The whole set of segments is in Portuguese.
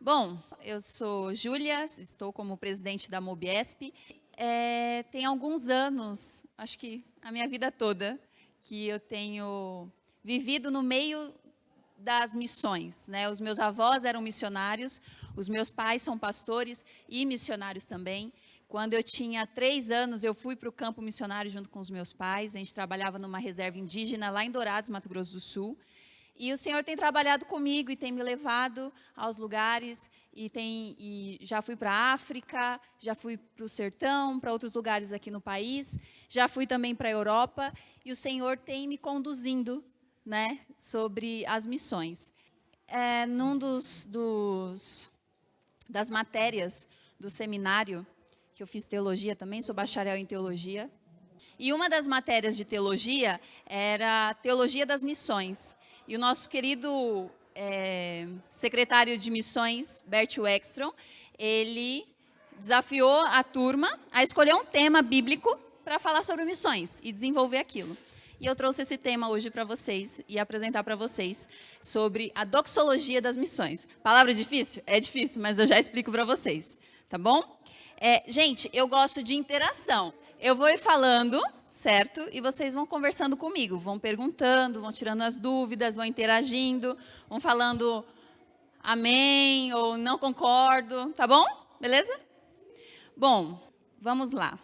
Bom, eu sou Júlia, estou como presidente da Mobiesp. Tem alguns anos, acho que a minha vida toda, que eu tenho vivido no meio das missões, né? Os meus avós eram missionários, os meus pais são pastores e missionários também. Quando eu tinha 3 anos, eu fui para o campo missionário junto com os meus pais. A gente trabalhava numa reserva indígena lá em Dourados, Mato Grosso do Sul. E o Senhor tem trabalhado comigo e tem me levado aos lugares, e já fui para a África, já fui para o sertão, para outros lugares aqui no país, já fui também para a Europa, e o Senhor tem me conduzindo, né, sobre as missões. Num das matérias do seminário, que eu fiz teologia também, sou bacharel em teologia, e uma das matérias de teologia era teologia das missões. E o nosso querido secretário de missões, Bert Wexstrom, ele desafiou a turma a escolher um tema bíblico para falar sobre missões e desenvolver aquilo. E eu trouxe esse tema hoje para vocês e apresentar para vocês sobre a doxologia das missões. Palavra difícil? É difícil, mas eu já explico para vocês, tá bom? Gente, eu gosto de interação. Eu vou ir falando, certo? E vocês vão conversando comigo, vão perguntando, vão tirando as dúvidas, vão interagindo, vão falando amém ou não concordo, tá bom? Beleza? Bom, vamos lá.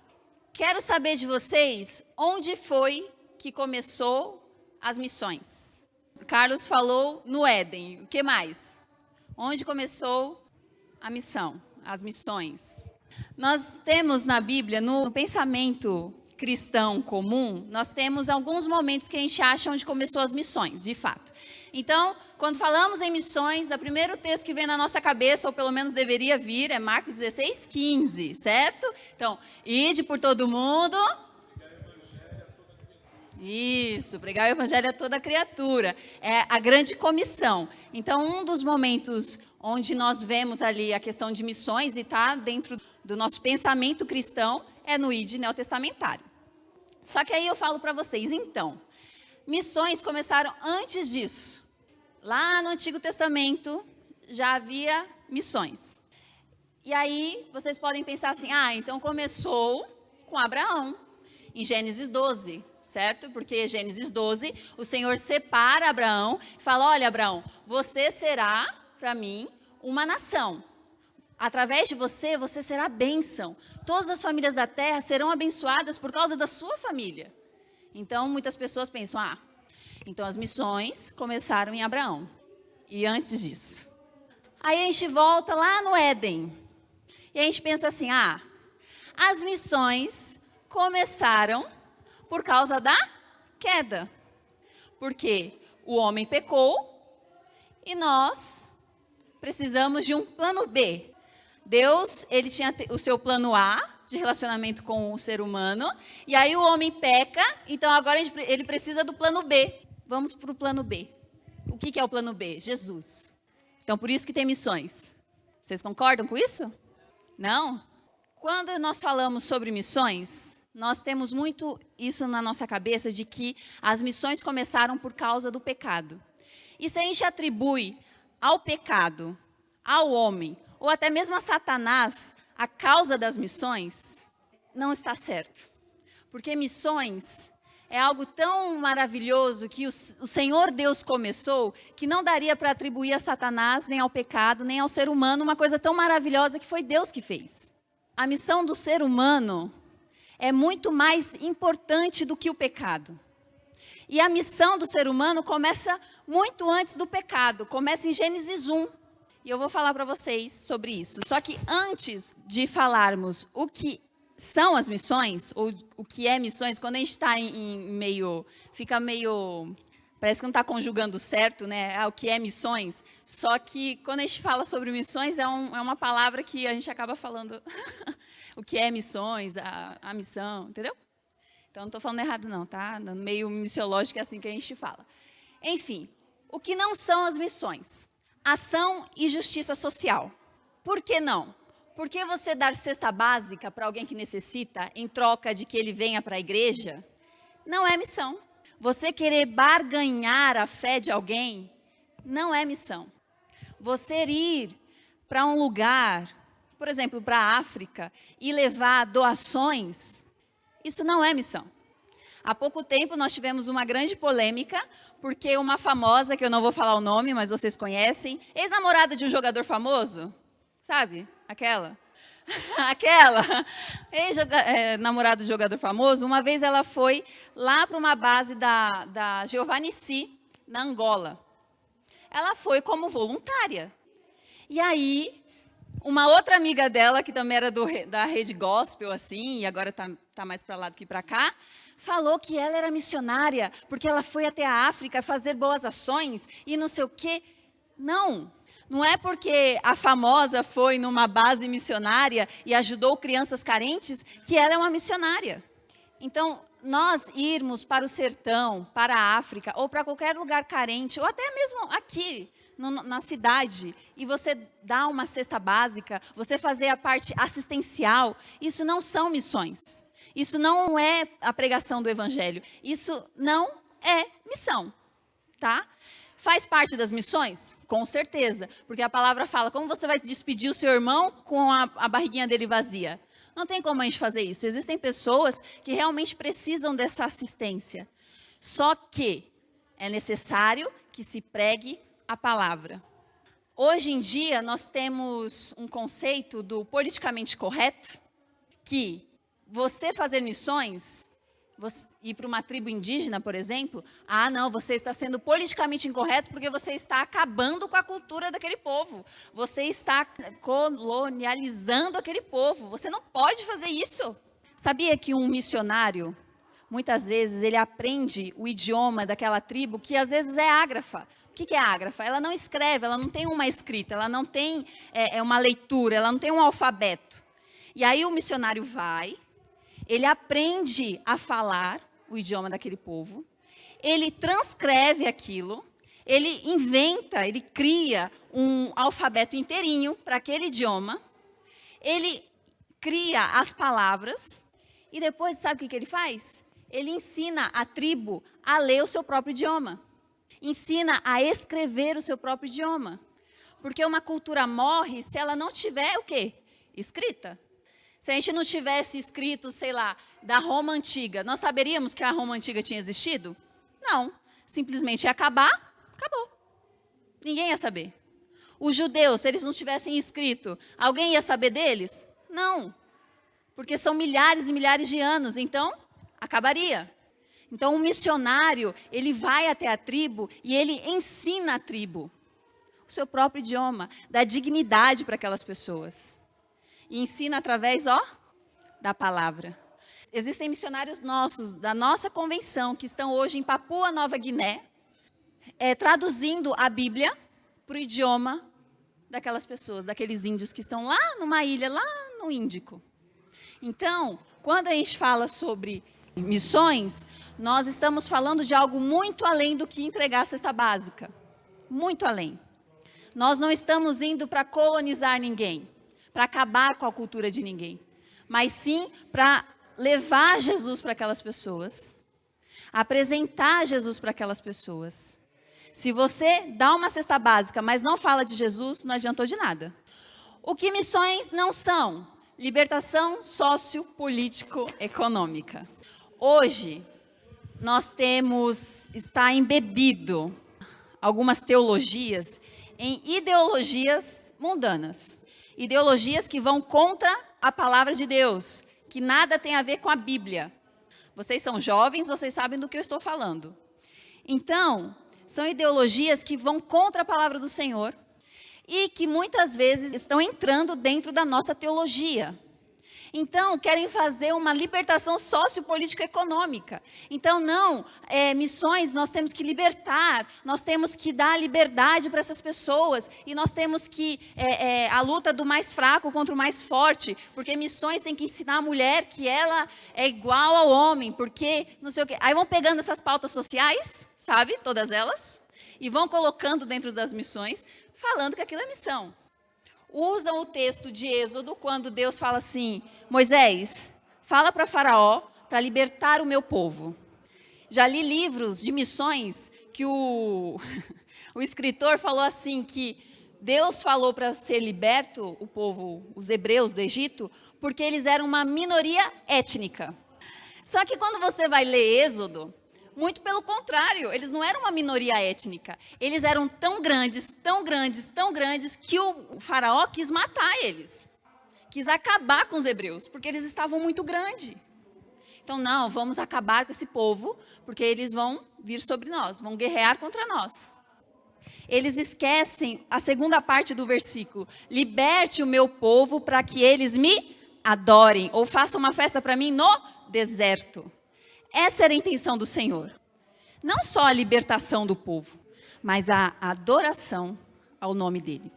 Quero saber de vocês onde foi que começou as missões. O Carlos falou no Éden. O que mais? Onde começou a missão, as missões? Nós temos na Bíblia, no pensamento cristão comum, nós temos alguns momentos que a gente acha onde começou as missões, de fato. Então, quando falamos em missões, o primeiro texto que vem na nossa cabeça, ou pelo menos deveria vir, é Marcos 16:15, certo? Então, ide por todo mundo. Isso, pregar o evangelho a toda criatura. É a grande comissão. Então, um dos momentos onde nós vemos ali a questão de missões e está dentro do nosso pensamento cristão é no ID neotestamentário. Só que aí eu falo para vocês, então, missões começaram antes disso. Lá no Antigo Testamento já havia missões. E aí vocês podem pensar assim, então começou com Abraão, em Gênesis 12, certo? Porque em Gênesis 12, o Senhor separa Abraão e fala, olha Abraão, você será para mim uma nação. Através de você, você será bênção. Todas as famílias da terra serão abençoadas por causa da sua família. Então, muitas pessoas pensam, então as missões começaram em Abraão. E antes disso. Aí a gente volta lá no Éden. E a gente pensa assim, as missões começaram por causa da queda. Porque o homem pecou e nós precisamos de um plano B. Deus, ele tinha o seu plano A, de relacionamento com o ser humano, e aí o homem peca, então agora ele precisa do plano B. Vamos para o plano B. O que é o plano B? Jesus. Então, por isso que tem missões. Vocês concordam com isso? Não? Quando nós falamos sobre missões, nós temos muito isso na nossa cabeça, de que as missões começaram por causa do pecado. E se a gente atribui ao pecado, ao homem, ou até mesmo a Satanás, a causa das missões, não está certo. Porque missões é algo tão maravilhoso que o Senhor Deus começou, que não daria para atribuir a Satanás, nem ao pecado, nem ao ser humano, uma coisa tão maravilhosa que foi Deus que fez. A missão do ser humano é muito mais importante do que o pecado. E a missão do ser humano começa muito antes do pecado, começa em Gênesis 1. E eu vou falar para vocês sobre isso. Só que antes de falarmos o que são as missões, ou o que é missões, quando a gente está fica meio, parece que não está conjugando certo, né? O que é missões. Só que quando a gente fala sobre missões, é uma palavra que a gente acaba falando o que é missões, a missão, entendeu? Então, não estou falando errado não, tá? No meio missiológico é assim que a gente fala. Enfim, o que não são as missões? Ação e justiça social. Por que não? Porque você dar cesta básica para alguém que necessita, em troca de que ele venha para a igreja, não é missão. Você querer barganhar a fé de alguém, não é missão. Você ir para um lugar, por exemplo, para a África, e levar doações, isso não é missão. Há pouco tempo nós tivemos uma grande polêmica, porque uma famosa, que eu não vou falar o nome, mas vocês conhecem, ex-namorada de um jogador famoso, sabe? Aquela, ex-namorada de jogador famoso, uma vez ela foi lá para uma base da Giovanni Si, na Angola. Ela foi como voluntária. E aí, uma outra amiga dela, que também era da rede gospel, assim, e agora tá mais para lá do que para cá, falou que ela era missionária, porque ela foi até a África fazer boas ações e não sei o quê. Não é porque a famosa foi numa base missionária e ajudou crianças carentes que ela é uma missionária. Então, nós irmos para o sertão, para a África, ou para qualquer lugar carente, ou até mesmo aqui, na cidade, e você dar uma cesta básica, você fazer a parte assistencial, isso não são missões. Isso não é a pregação do evangelho. Isso não é missão, tá? Faz parte das missões? Com certeza, porque a palavra fala, como você vai despedir o seu irmão com a barriguinha dele vazia? Não tem como a gente fazer isso. Existem pessoas que realmente precisam dessa assistência. Só que é necessário que se pregue a palavra. Hoje em dia, nós temos um conceito do politicamente correto, que você fazer missões, ir para uma tribo indígena, por exemplo, não, você está sendo politicamente incorreto porque você está acabando com a cultura daquele povo. Você está colonializando aquele povo. Você não pode fazer isso. Sabia que um missionário, muitas vezes, ele aprende o idioma daquela tribo, que às vezes é ágrafa. O que é ágrafa? Ela não escreve, ela não tem uma escrita, ela não tem uma leitura, ela não tem um alfabeto. E aí o missionário vai, ele aprende a falar o idioma daquele povo, ele transcreve aquilo, ele inventa, ele cria um alfabeto inteirinho para aquele idioma, ele cria as palavras e depois, sabe o que ele faz? Ele ensina a tribo a ler o seu próprio idioma, ensina a escrever o seu próprio idioma, porque uma cultura morre se ela não tiver o quê? Escrita. Se a gente não tivesse escrito, sei lá, da Roma Antiga, nós saberíamos que a Roma Antiga tinha existido? Não. Simplesmente ia acabar, acabou. Ninguém ia saber. Os judeus, se eles não tivessem escrito, alguém ia saber deles? Não. Porque são milhares e milhares de anos, então acabaria. Então o missionário, ele vai até a tribo e ele ensina a tribo o seu próprio idioma, dá dignidade para aquelas pessoas. E ensina através, da palavra. Existem missionários nossos, da nossa convenção, que estão hoje em Papua Nova Guiné, traduzindo a Bíblia para o idioma daquelas pessoas, daqueles índios que estão lá numa ilha, lá no Índico. Então, quando a gente fala sobre missões, nós estamos falando de algo muito além do que entregar a cesta básica. Muito além. Nós não estamos indo para colonizar ninguém, para acabar com a cultura de ninguém, mas sim para levar Jesus para aquelas pessoas, apresentar Jesus para aquelas pessoas. Se você dá uma cesta básica, mas não fala de Jesus, não adiantou de nada. O que missões não são? Libertação sociopolítico-econômica. Hoje, está embebido algumas teologias em ideologias mundanas. Ideologias que vão contra a palavra de Deus, que nada tem a ver com a Bíblia. Vocês são jovens, vocês sabem do que eu estou falando. Então, são ideologias que vão contra a palavra do Senhor e que muitas vezes estão entrando dentro da nossa teologia. Então, querem fazer uma libertação sociopolítica econômica. Então, missões nós temos que libertar, nós temos que dar liberdade para essas pessoas, e nós temos que, a luta do mais fraco contra o mais forte, porque missões tem que ensinar a mulher que ela é igual ao homem, porque não sei o quê. Aí vão pegando essas pautas sociais, sabe, todas elas, e vão colocando dentro das missões, falando que aquilo é missão. Usam o texto de Êxodo, quando Deus fala assim, Moisés, fala para Faraó para libertar o meu povo. Já li livros de missões que o escritor falou assim, que Deus falou para ser liberto o povo, os hebreus do Egito, porque eles eram uma minoria étnica. Só que quando você vai ler Êxodo, muito pelo contrário, eles não eram uma minoria étnica. Eles eram tão grandes, tão grandes, tão grandes, que o faraó quis matar eles. Quis acabar com os hebreus, porque eles estavam muito grandes. Então, não, vamos acabar com esse povo, porque eles vão vir sobre nós, vão guerrear contra nós. Eles esquecem a segunda parte do versículo. Liberte o meu povo para que eles me adorem, ou façam uma festa para mim no deserto. Essa era a intenção do Senhor. Não só a libertação do povo, mas a adoração ao nome dele.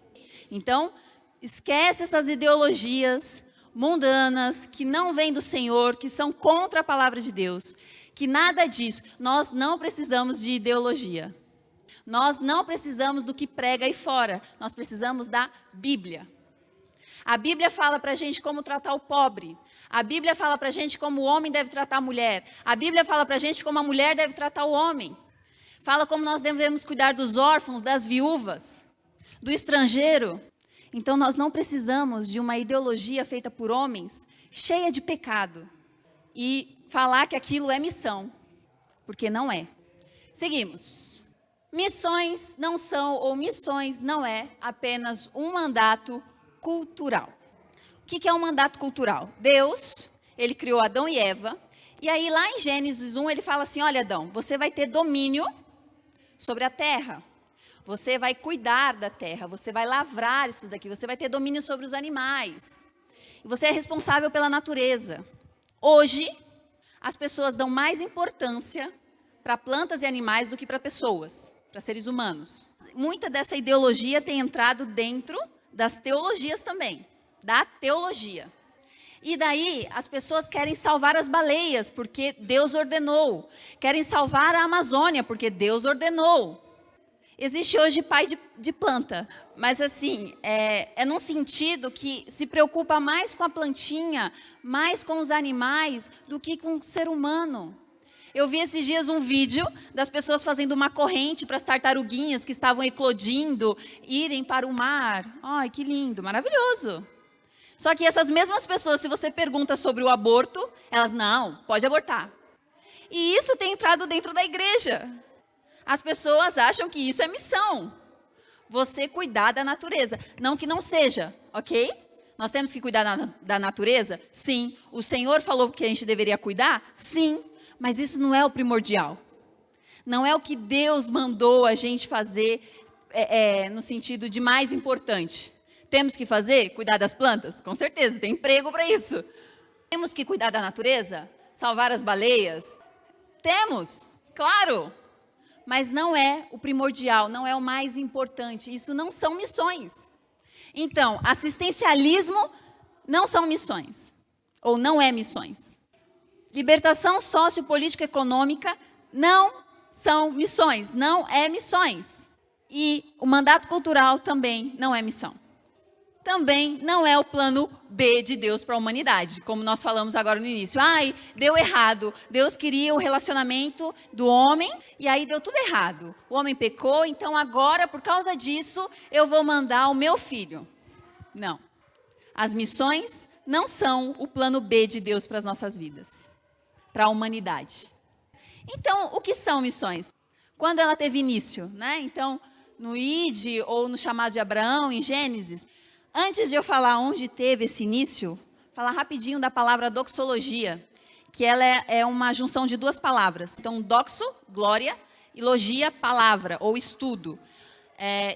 Então, esquece essas ideologias mundanas que não vêm do Senhor, que são contra a palavra de Deus. Que nada disso. Nós não precisamos de ideologia. Nós não precisamos do que prega aí fora. Nós precisamos da Bíblia. A Bíblia fala para a gente como tratar o pobre. A Bíblia fala para a gente como o homem deve tratar a mulher. A Bíblia fala para a gente como a mulher deve tratar o homem. Fala como nós devemos cuidar dos órfãos, das viúvas, do estrangeiro. Então nós não precisamos de uma ideologia feita por homens, cheia de pecado, e falar que aquilo é missão, porque não é. Seguimos. Missões não são, ou missões não é apenas um mandato cultural. O que é um mandato cultural? Deus, ele criou Adão e Eva, e aí lá em Gênesis 1 ele fala assim, olha Adão, você vai ter domínio sobre a terra, você vai cuidar da terra, você vai lavrar isso daqui, você vai ter domínio sobre os animais, e você é responsável pela natureza. Hoje, as pessoas dão mais importância para plantas e animais do que para pessoas, para seres humanos. Muita dessa ideologia tem entrado dentro das teologias também, da teologia. E daí as pessoas querem salvar as baleias, porque Deus ordenou. Querem salvar a Amazônia, porque Deus ordenou. Existe hoje pai de planta, mas assim, é num sentido que se preocupa mais com a plantinha, mais com os animais, do que com o ser humano. Eu vi esses dias um vídeo das pessoas fazendo uma corrente para as tartaruguinhas que estavam eclodindo, irem para o mar. Ai, que lindo, maravilhoso. Só que essas mesmas pessoas, se você pergunta sobre o aborto, elas, não, pode abortar. E isso tem entrado dentro da igreja. As pessoas acham que isso é missão. Você cuidar da natureza. Não que não seja, ok? Nós temos que cuidar da natureza? Sim. O Senhor falou que a gente deveria cuidar? Sim. Mas isso não é o primordial. Não é o que Deus mandou a gente fazer no sentido de mais importante. Temos que fazer? Cuidar das plantas? Com certeza, tem emprego para isso. Temos que cuidar da natureza? Salvar as baleias? Temos, claro. Mas não é o primordial, não é o mais importante. Isso não são missões. Então, assistencialismo não são missões. Ou não é missões. Libertação sociopolítica econômica não são missões, não é missões. E o mandato cultural também não é missão. Também não é o plano B de Deus para a humanidade, como nós falamos agora no início. Ai, deu errado. Deus queria o relacionamento do homem e aí deu tudo errado. O homem pecou, então agora, por causa disso, eu vou mandar o meu filho. Não. As missões não são o plano B de Deus para as nossas vidas, para a humanidade. Então, o que são missões? Quando ela teve início, né? Então, no Ide ou no chamado de Abraão, em Gênesis. Antes de eu falar onde teve esse início, falar rapidinho da palavra doxologia, que ela é uma junção de duas palavras. Então, doxo, glória, e logia, palavra ou estudo.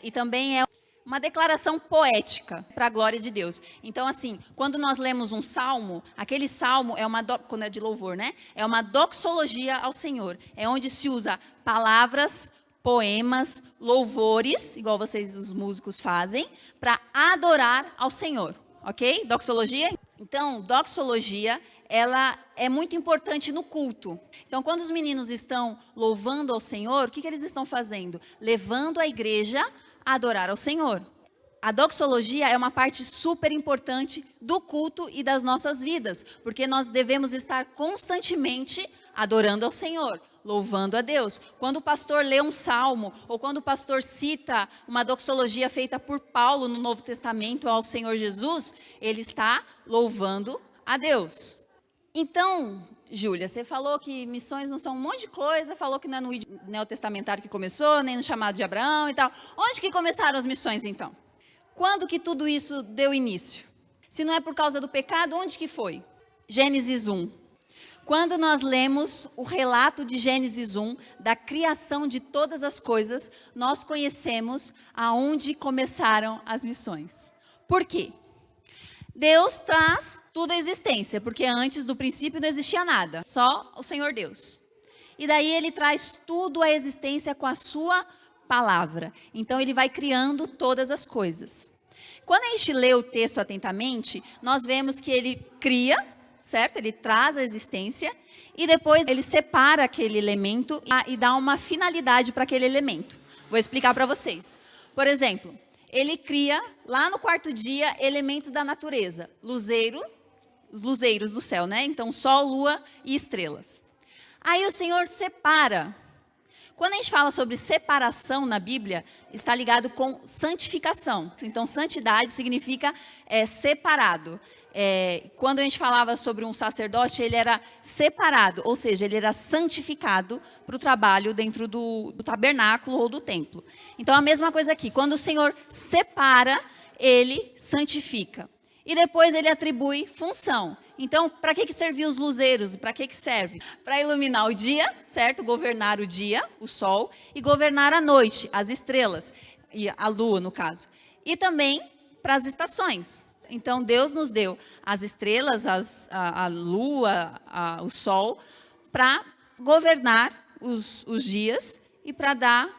E também é uma declaração poética para a glória de Deus. Então, assim, quando nós lemos um salmo, aquele salmo é quando é de louvor, né? É uma doxologia ao Senhor. É onde se usa palavras, poemas, louvores, igual vocês, os músicos, fazem, para adorar ao Senhor, ok? Doxologia? Então, doxologia, ela é muito importante no culto. Então, quando os meninos estão louvando ao Senhor, o que eles estão fazendo? Levando a igreja a adorar ao Senhor. A doxologia é uma parte super importante do culto e das nossas vidas, porque nós devemos estar constantemente adorando ao Senhor, louvando a Deus. Quando o pastor lê um salmo, ou quando o pastor cita uma doxologia feita por Paulo no Novo Testamento ao Senhor Jesus, ele está louvando a Deus. Então, Júlia, você falou que missões não são um monte de coisa, falou que não é no neotestamentário que começou, nem no chamado de Abraão e tal. Onde que começaram as missões, então? Quando que tudo isso deu início? Se não é por causa do pecado, onde que foi? Gênesis 1. Quando nós lemos o relato de Gênesis 1, da criação de todas as coisas, nós conhecemos aonde começaram as missões. Por quê? Deus traz tudo à existência, porque antes do princípio não existia nada, só o Senhor Deus. E daí ele traz tudo à existência com a sua palavra. Então ele vai criando todas as coisas. Quando a gente lê o texto atentamente, nós vemos que ele cria, certo? Ele traz a existência e depois ele separa aquele elemento e dá uma finalidade para aquele elemento. Vou explicar para vocês. Por exemplo, ele cria lá no quarto dia elementos da natureza, os luzeiros do céu, né? Então sol, lua e estrelas. Aí o Senhor separa. Quando a gente fala sobre separação na Bíblia, está ligado com santificação. Então, santidade significa separado. Quando a gente falava sobre um sacerdote, ele era separado, ou seja, ele era santificado para o trabalho dentro do tabernáculo ou do templo. Então, a mesma coisa aqui. Quando o Senhor separa, ele santifica. E depois ele atribui função. Então, para que serviam os luzeiros? Para que serve? Para iluminar o dia, certo? Governar o dia, o sol, e governar a noite, as estrelas, e a lua, no caso. E também para as estações. Então, Deus nos deu as estrelas, a lua, o sol, para governar os dias e para dar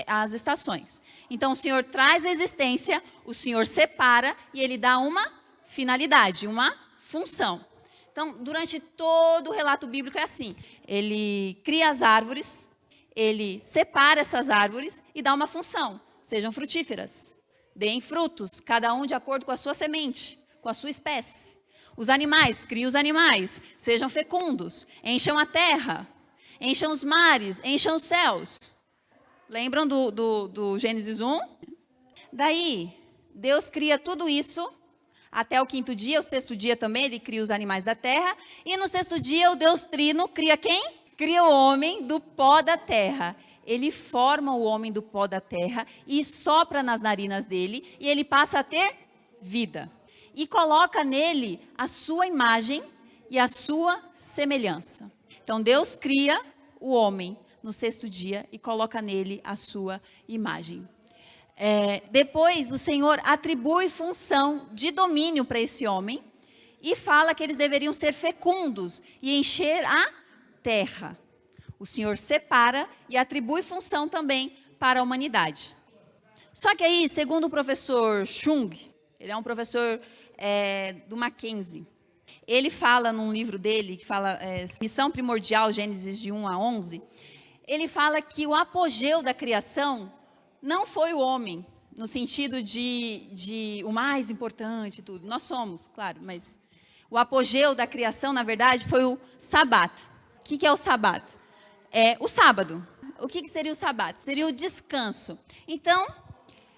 as estações. Então, o Senhor traz a existência, o Senhor separa e ele dá uma finalidade, uma função. Então, durante todo o relato bíblico é assim. Ele cria as árvores, ele separa essas árvores e dá uma função. Sejam frutíferas, deem frutos, cada um de acordo com a sua semente, com a sua espécie. Os animais, cria os animais, sejam fecundos, encham a terra, encham os mares, encham os céus. Lembram do Gênesis 1? Daí, Deus cria tudo isso até o quinto dia, o sexto dia também, ele cria os animais da terra. E no sexto dia, o Deus Trino cria quem? Cria o homem do pó da terra. Ele forma o homem do pó da terra e sopra nas narinas dele e ele passa a ter vida. E coloca nele a sua imagem e a sua semelhança. Então, Deus cria o homem no sexto dia e coloca nele a sua imagem. Depois, o Senhor atribui função de domínio para esse homem e fala que eles deveriam ser fecundos e encher a terra. O Senhor separa e atribui função também para a humanidade. Só que aí, segundo o professor Chung, ele é um professor do Mackenzie, ele fala num livro dele, que fala Missão Primordial, Gênesis de 1 a 11, ele fala que o apogeu da criação não foi o homem, no sentido de o mais importante, tudo. Nós somos, claro, mas o apogeu da criação, na verdade, foi o Sabat. O que é o Sabat? É o sábado. O que seria o Sabat? Seria o descanso. Então,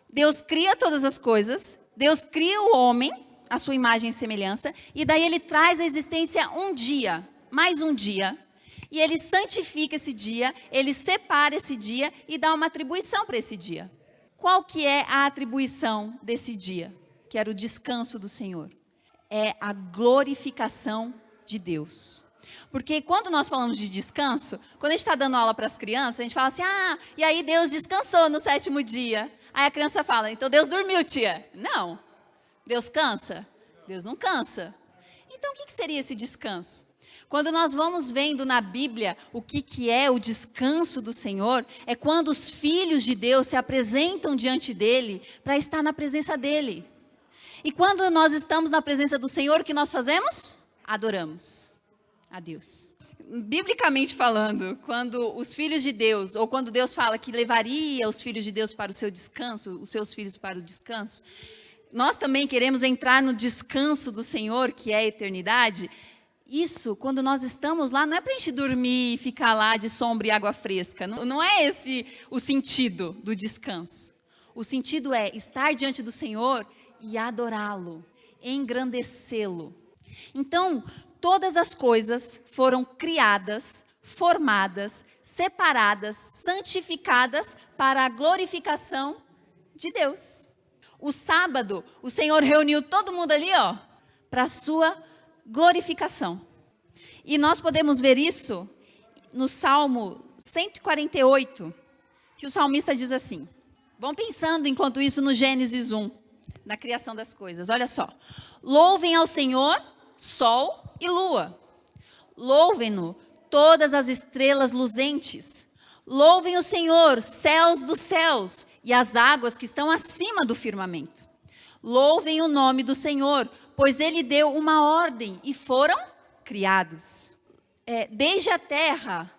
Deus cria todas as coisas, Deus cria o homem, a sua imagem e semelhança, e daí ele traz à existência um dia, mais um dia, e ele santifica esse dia, ele separa esse dia e dá uma atribuição para esse dia. Qual que é a atribuição desse dia? Que era o descanso do Senhor. É a glorificação de Deus. Porque quando nós falamos de descanso, quando a gente está dando aula para as crianças, a gente fala assim, e aí Deus descansou no sétimo dia. Aí a criança fala, então Deus dormiu, tia. Não. Deus cansa? Deus não cansa. Então o que seria esse descanso? Quando nós vamos vendo na Bíblia o que é o descanso do Senhor, é quando os filhos de Deus se apresentam diante dele para estar na presença dele. E quando nós estamos na presença do Senhor, o que nós fazemos? Adoramos a Deus. Biblicamente falando, quando os filhos de Deus, ou quando Deus fala que levaria os filhos de Deus para o seu descanso, os seus filhos para o descanso, nós também queremos entrar no descanso do Senhor, que é a eternidade. Isso, quando nós estamos lá, não é para a gente dormir e ficar lá de sombra e água fresca. Não é esse o sentido do descanso. O sentido é estar diante do Senhor e adorá-lo, engrandecê-lo. Então, todas as coisas foram criadas, formadas, separadas, santificadas para a glorificação de Deus. O sábado, o Senhor reuniu todo mundo ali, para a sua glorificação. E nós podemos ver isso no Salmo 148, que o salmista diz assim. Vão pensando enquanto isso no Gênesis 1, na criação das coisas. Olha só. Louvem ao Senhor, sol e lua. Louvem-no todas as estrelas luzentes. Louvem o Senhor, céus dos céus e as águas que estão acima do firmamento. Louvem o nome do Senhor, pois Ele deu uma ordem e foram criados. Desde a terra,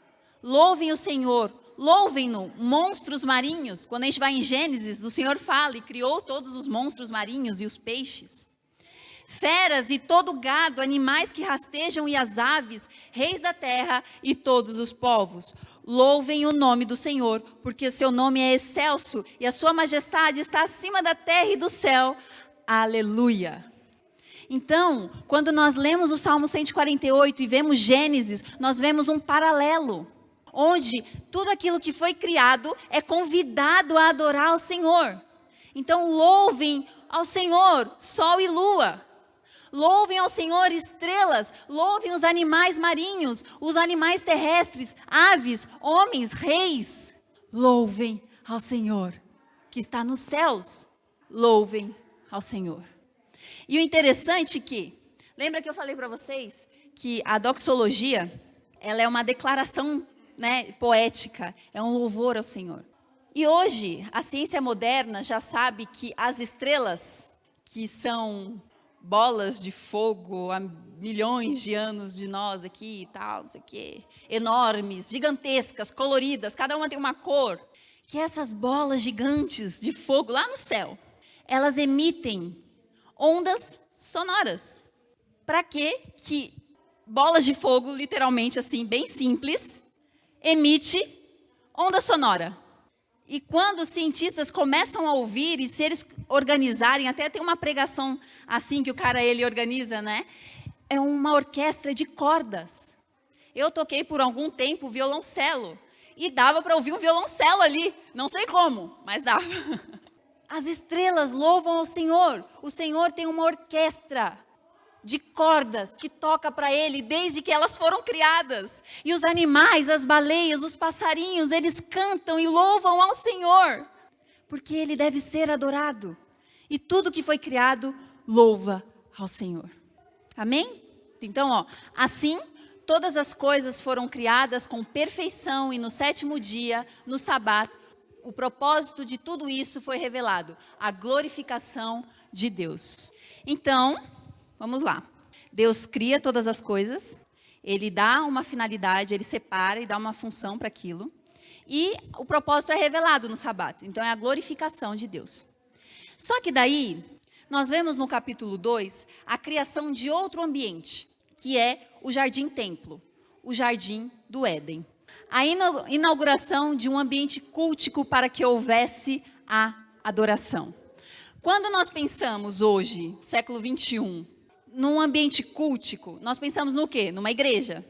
louvem o Senhor, louvem-no, monstros marinhos. Quando a gente vai em Gênesis, o Senhor fala e criou todos os monstros marinhos e os peixes. Feras e todo gado, animais que rastejam e as aves, reis da terra e todos os povos. Louvem o nome do Senhor, porque seu nome é excelso e a sua majestade está acima da terra e do céu. Aleluia! Então, quando nós lemos o Salmo 148 e vemos Gênesis, nós vemos um paralelo, onde tudo aquilo que foi criado é convidado a adorar ao Senhor. Então, louvem ao Senhor, sol e lua. Louvem ao Senhor, estrelas. Louvem os animais marinhos, os animais terrestres, aves, homens, reis. Louvem ao Senhor, que está nos céus. Louvem ao Senhor. E o interessante lembra que eu falei para vocês que a doxologia, ela é uma declaração, poética, é um louvor ao Senhor. E hoje, a ciência moderna já sabe que as estrelas, que são bolas de fogo há milhões de anos de nós aqui e tal, não sei o quê, enormes, gigantescas, coloridas, cada uma tem uma cor, que essas bolas gigantes de fogo lá no céu, elas emitem ondas sonoras. Para que bolas de fogo, literalmente assim, bem simples, emite onda sonora? E quando os cientistas começam a ouvir, e se eles organizarem, até tem uma pregação assim que o cara, ele organiza, é uma orquestra de cordas. Eu toquei por algum tempo violoncelo, e dava para ouvir um violoncelo ali, não sei como, mas dava. As estrelas louvam ao Senhor, o Senhor tem uma orquestra de cordas que toca para Ele desde que elas foram criadas. E os animais, as baleias, os passarinhos, eles cantam e louvam ao Senhor, porque Ele deve ser adorado. E tudo que foi criado, louva ao Senhor. Amém? Então, assim, todas as coisas foram criadas com perfeição e no sétimo dia, no sábado, o propósito de tudo isso foi revelado, a glorificação de Deus. Então, vamos lá. Deus cria todas as coisas, Ele dá uma finalidade, Ele separa e dá uma função para aquilo. E o propósito é revelado no sábado. Então, é a glorificação de Deus. Só que daí, nós vemos no capítulo 2, a criação de outro ambiente, que é o jardim-templo, o jardim do Éden. A inauguração de um ambiente cultico para que houvesse a adoração. Quando nós pensamos hoje, século 21, num ambiente cultico, nós pensamos no quê? Numa igreja.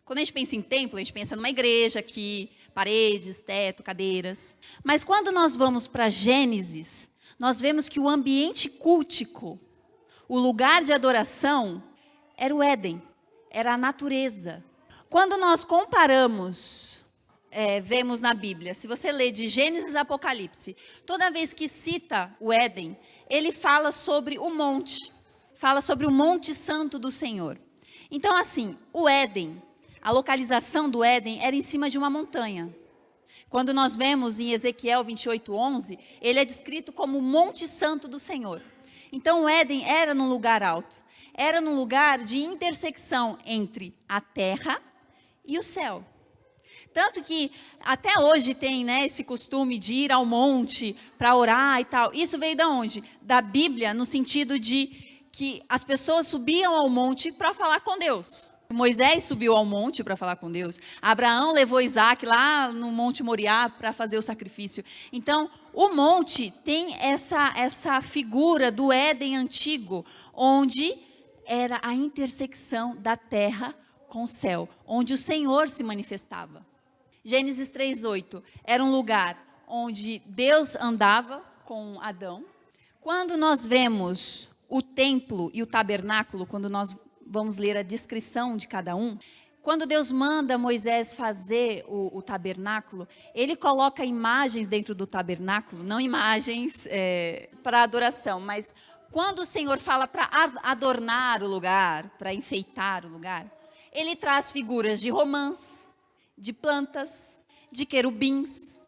Quando a gente pensa em templo, a gente pensa numa igreja aqui, paredes, teto, cadeiras. Mas quando nós vamos para Gênesis, nós vemos que o ambiente cultico, o lugar de adoração, era o Éden, era a natureza. Quando nós comparamos, vemos na Bíblia, se você lê de Gênesis a Apocalipse, toda vez que cita o Éden, ele fala sobre o monte, fala sobre o Monte Santo do Senhor. Então, assim, o Éden, a localização do Éden era em cima de uma montanha. Quando nós vemos em Ezequiel 28:11, ele é descrito como o Monte Santo do Senhor. Então, o Éden era num lugar alto, era num lugar de intersecção entre a terra e o céu. Tanto que até hoje tem esse costume de ir ao monte para orar e tal. Isso veio de onde? Da Bíblia, no sentido de que as pessoas subiam ao monte para falar com Deus. Moisés subiu ao monte para falar com Deus. Abraão levou Isaac lá no Monte Moriá para fazer o sacrifício. Então, o monte tem essa figura do Éden antigo, onde era a intersecção da terra com o céu, onde o Senhor se manifestava. Gênesis 3:8 era um lugar onde Deus andava com Adão. Quando nós vemos o templo e o tabernáculo, quando nós vamos ler a descrição de cada um, quando Deus manda Moisés fazer o tabernáculo, ele coloca imagens dentro do tabernáculo, não imagens para adoração, mas quando o Senhor fala para adornar o lugar, para enfeitar o lugar, ele traz figuras de romãs, de plantas, de querubins.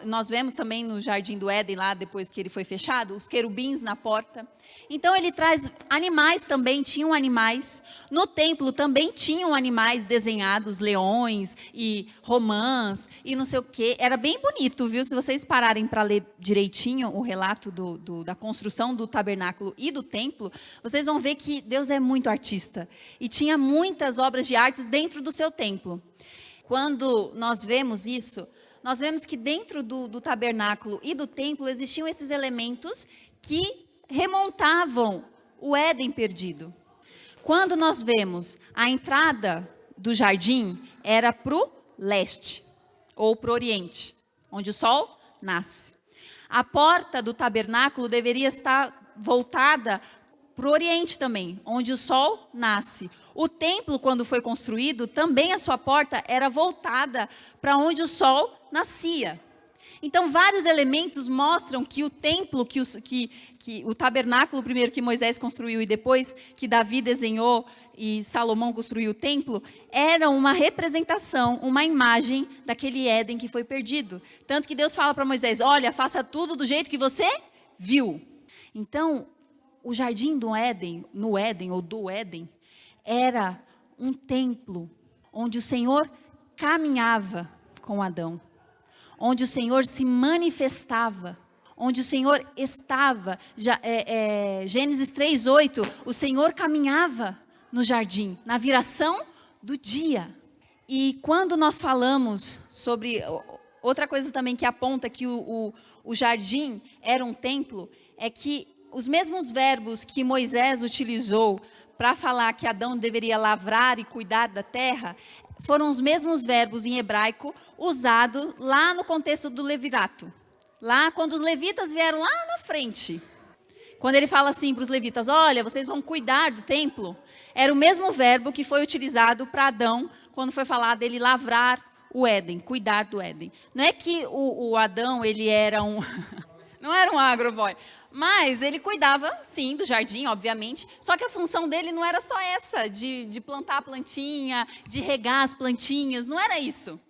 Nós vemos também no Jardim do Éden, lá depois que ele foi fechado, os querubins na porta. Então ele traz animais também, tinham animais. No templo também tinham animais desenhados, leões e romãs e não sei o quê. Era bem bonito, viu? Se vocês pararem para ler direitinho o relato da construção do tabernáculo e do templo, vocês vão ver que Deus é muito artista. E tinha muitas obras de artes dentro do seu templo. Quando nós vemos isso, nós vemos que dentro do tabernáculo e do templo existiam esses elementos que remontavam o Éden perdido. Quando nós vemos a entrada do jardim, era para o leste ou para o oriente, onde o sol nasce. A porta do tabernáculo deveria estar voltada para o oriente também, onde o sol nasce. O templo, quando foi construído, também a sua porta era voltada para onde o sol nascia. Então, vários elementos mostram que o templo, que o tabernáculo primeiro que Moisés construiu e depois que Davi desenhou e Salomão construiu o templo, era uma representação, uma imagem daquele Éden que foi perdido. Tanto que Deus fala para Moisés, olha, faça tudo do jeito que você viu. Então, o jardim do Éden, no Éden ou do Éden, era um templo onde o Senhor caminhava com Adão, onde o Senhor se manifestava, onde o Senhor estava. Gênesis 3:8, o Senhor caminhava no jardim, na viração do dia. E quando nós falamos sobre, outra coisa também que aponta que o jardim era um templo, é que os mesmos verbos que Moisés utilizou para falar que Adão deveria lavrar e cuidar da terra, foram os mesmos verbos em hebraico usados lá no contexto do levirato. Lá, quando os levitas vieram lá na frente. Quando ele fala assim para os levitas, olha, vocês vão cuidar do templo, era o mesmo verbo que foi utilizado para Adão, quando foi falar dele lavrar o Éden, cuidar do Éden. Não é que o Adão, ele era não era um agroboy, mas ele cuidava, sim, do jardim, obviamente, só que a função dele não era só essa, de plantar a plantinha, de regar as plantinhas, não era isso.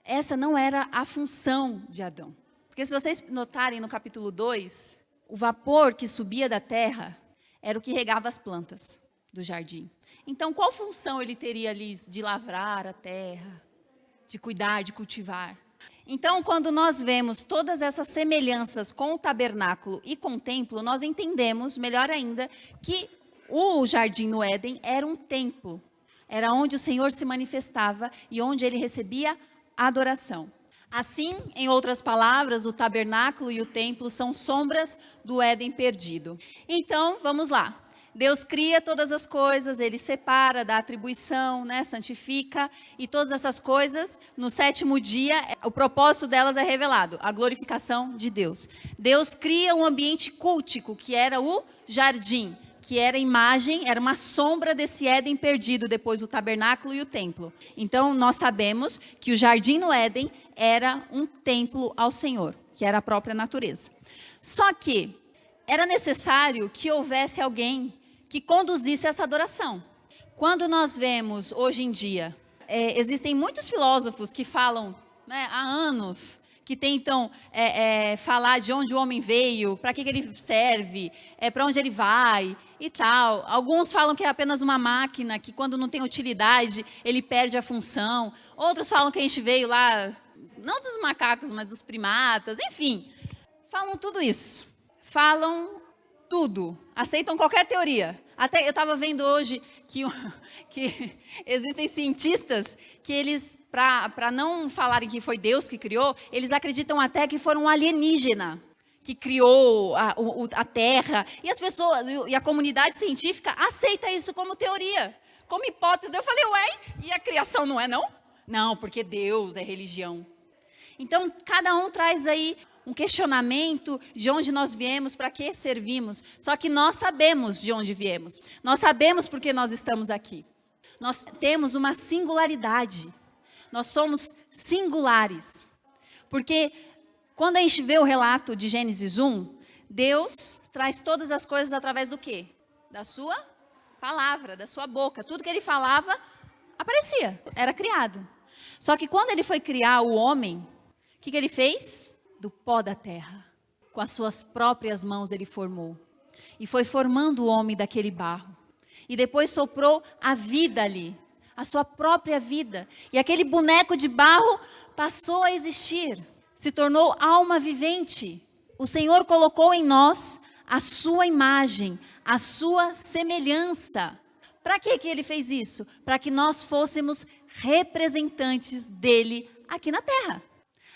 Essa não era a função de Adão. Porque se vocês notarem no capítulo 2, o vapor que subia da terra era o que regava as plantas do jardim. Então, qual função ele teria ali de lavrar a terra, de cuidar, de cultivar? Então, quando nós vemos todas essas semelhanças com o tabernáculo e com o templo, nós entendemos, melhor ainda, que o jardim no Éden era um templo. Era onde o Senhor se manifestava e onde ele recebia adoração. Assim, em outras palavras, o tabernáculo e o templo são sombras do Éden perdido. Então, vamos lá. Deus cria todas as coisas, ele separa, dá atribuição, santifica, e todas essas coisas, no 7º dia, o propósito delas é revelado, a glorificação de Deus. Deus cria um ambiente cultico, que era o jardim, que era imagem, era uma sombra desse Éden perdido, depois o tabernáculo e o templo. Então, nós sabemos que o jardim no Éden era um templo ao Senhor, que era a própria natureza. Só que era necessário que houvesse alguém que conduzisse essa adoração. Quando nós vemos, hoje em dia, existem muitos filósofos que falam, há anos, que tentam falar de onde o homem veio, para que ele serve, para onde ele vai e tal. Alguns falam que é apenas uma máquina, que quando não tem utilidade, ele perde a função. Outros falam que a gente veio lá, não dos macacos, mas dos primatas, enfim. Falam tudo isso. Falam tudo, aceitam qualquer teoria. Até eu estava vendo hoje que existem cientistas que eles, para não falarem que foi Deus que criou, eles acreditam até que foram um alienígena que criou a Terra. E as pessoas, e a comunidade científica aceita isso como teoria, como hipótese. Eu falei, ué, e a criação não é não? Não, porque Deus é religião. Então, cada um traz aí um questionamento de onde nós viemos, para que servimos. Só que nós sabemos de onde viemos. Nós sabemos porque nós estamos aqui. Nós temos uma singularidade. Nós somos singulares. Porque quando a gente vê o relato de Gênesis 1, Deus traz todas as coisas através do quê? Da sua palavra, da sua boca. Tudo que ele falava aparecia, era criado. Só que quando ele foi criar o homem, o que ele fez? Do pó da terra. Com as suas próprias mãos ele formou. E foi formando o homem daquele barro. E depois soprou a vida ali. A sua própria vida. E aquele boneco de barro passou a existir. Se tornou alma vivente. O Senhor colocou em nós a sua imagem, a sua semelhança. Para que ele fez isso? Para que nós fôssemos representantes dele aqui na terra.